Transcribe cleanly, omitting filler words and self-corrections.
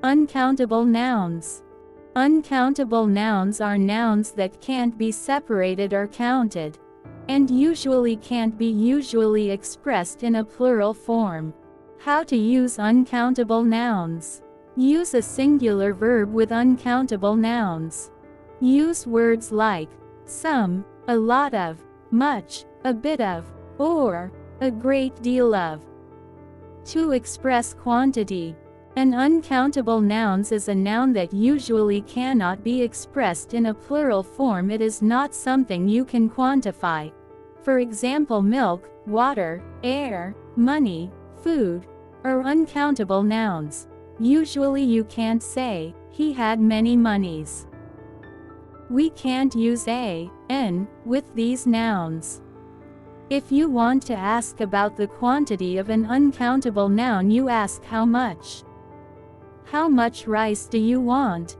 Uncountable nouns. Uncountable nouns are nouns that can't be separated or counted, and usually can't be usually expressed in a plural form. How to use uncountable nouns. Use a singular verb with uncountable nouns. Use words like some, a lot of, much, a bit of, or a great deal of. To express quantity. An uncountable noun is a noun that usually cannot be expressed in a plural form. It is not something you can quantify. For example, milk, water, air, money, food are uncountable nouns. Usually you can't say, he had many monies. We can't use a, n, with these nouns. If you want to ask about the quantity of an uncountable noun, you ask how much. How much rice do you want?